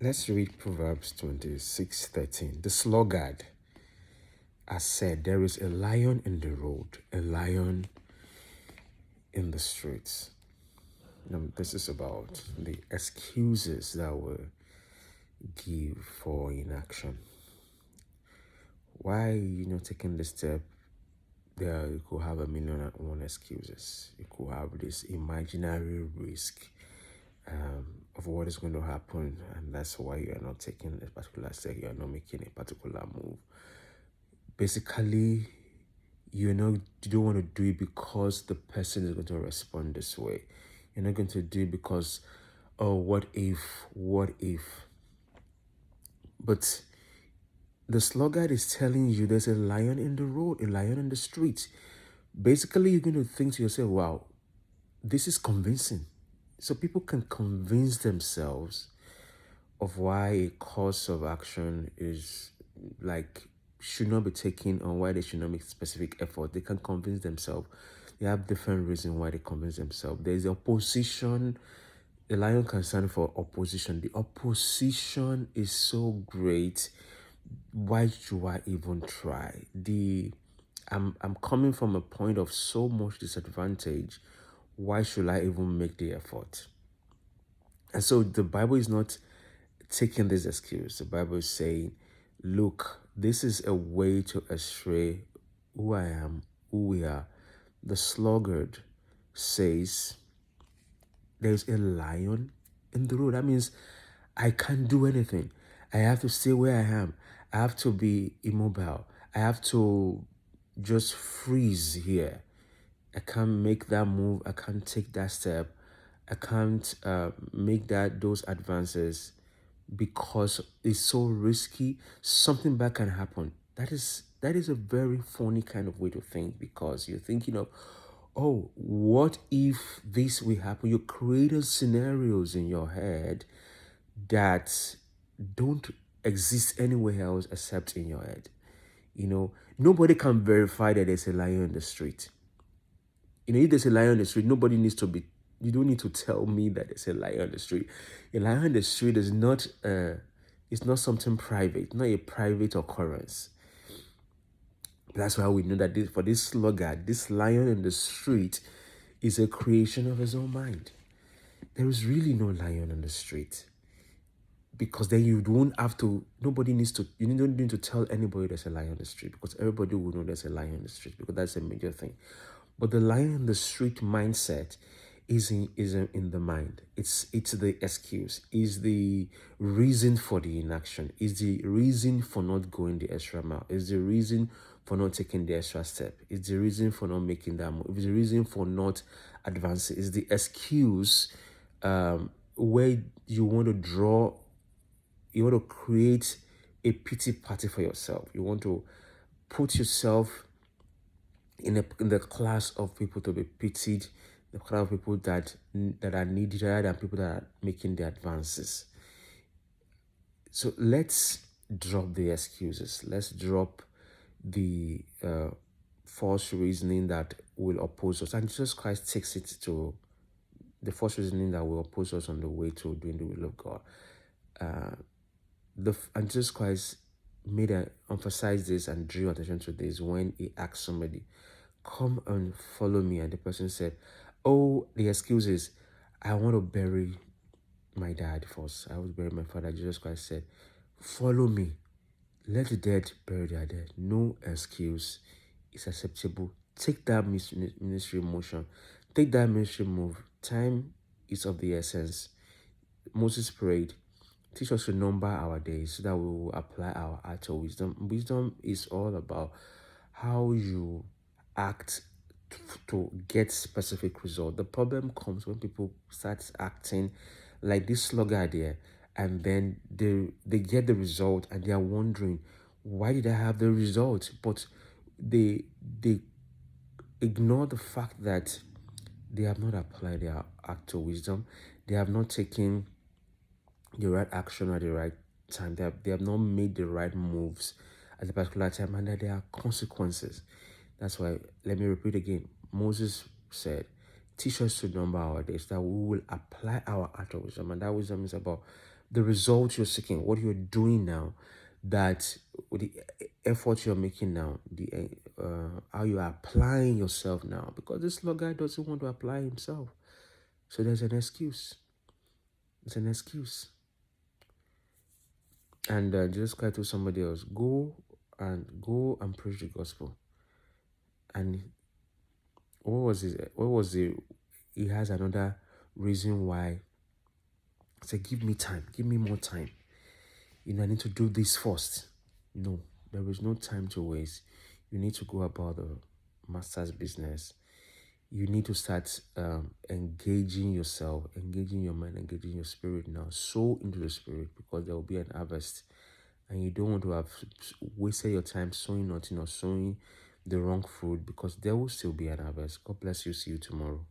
Let's read Proverbs 26:13. The sluggard has said, there is a lion in the road, a lion in the streets. Now, this is about the excuses that we give for inaction. Why you not taking the step? There, you could have a million and one excuses. You could have this imaginary risk of what is going to happen, and that's why you are not taking a particular step. You are not making a particular move. Basically, you don't want to do it because the person is going to respond this way. You're not going to do it because, oh, what if? But the sluggard is telling you there's a lion in the road, a lion in the street. Basically, you're going to think to yourself, wow, this is convincing. So people can convince themselves of why a course of action is like should not be taken, or why they should not make specific effort. They can convince themselves. They have different reasons why they convince themselves. There's opposition. The lion can stand for opposition. The opposition is so great. Why should I even try? I'm coming from a point of so much disadvantage. Why should I even make the effort? And so the Bible is not taking this excuse. The Bible is saying, look, this is a way to astray who I am, who we are. The sluggard says, there's a lion in the road. That means I can't do anything. I have to stay where I am. I have to be immobile. I have to just freeze here. I can't make that move. I can't take that step. I can't make those advances because it's so risky. Something bad can happen. That is a very funny kind of way to think, because you're thinking of, oh, what if this will happen? You created scenarios in your head that don't exist anywhere else except in your head. Nobody can verify that there's a lion in the street. If there's a lion on the street, nobody needs to be. You don't need to tell me that there's a lion on the street. A lion on the street is not. It's not something private. Not a private occurrence. That's why we know that for this sluggard, this lion in the street is a creation of his own mind. There is really no lion on the street, because then you don't have to. Nobody needs to. You don't need to tell anybody there's a lion on the street, because everybody will know there's a lion on the street, because that's a major thing. But the lion in the street mindset is in the mind. It's the excuse, is the reason for the inaction, is the reason for not going the extra mile, is the reason for not taking the extra step, is the reason for not making that move, is the reason for not advancing, is the excuse where you want to create a pity party for yourself. You want to put yourself in the class of people to be pitied, the class of people that are needy, rather than people that are making the advances. So let's drop the excuses. Let's drop the false reasoning that will oppose us. And Jesus Christ takes it to the false reasoning that will oppose us on the way to doing the will of God. And Jesus Christ emphasize this and drew attention to this when he asked somebody, come and follow me. And the person said, oh, the excuse is, I want to bury my dad first. I want to bury my father. Jesus Christ said, follow me. Let the dead bury their dead. No excuse is acceptable. Take that ministry motion. Take that ministry move. Time is of the essence. Moses prayed, teach us to number our days so that we will apply our heart to wisdom. Wisdom is all about how you act to get specific result. The problem comes when people start acting like this sluggard there, and then they get the result and they are wondering, why did I have the result? But they ignore the fact that they have not applied their act to wisdom. They have not taken the right action at the right time. They have not made the right moves at a particular time, and that there are consequences. That's why, let me repeat again. Moses said, teach us to number our days, that we will apply our art of wisdom. And that wisdom is about the result you're seeking, what you're doing now, that with the effort you're making now, the how you are applying yourself now, because this Lord guy doesn't want to apply himself. So there's an excuse. It's an excuse. And Jesus Christ told somebody else, go and preach the gospel. And what was it? What was the? He has another reason why. He said, "Give me time. Give me more time. I need to do this first." No, there is no time to waste. You need to go about the master's business. You need to start engaging yourself, engaging your mind, engaging your spirit now. Sow into the spirit, because there will be an harvest. And you don't want to have wasted your time sowing nothing or sowing the wrong fruit, because there will still be an harvest. God bless you. See you tomorrow.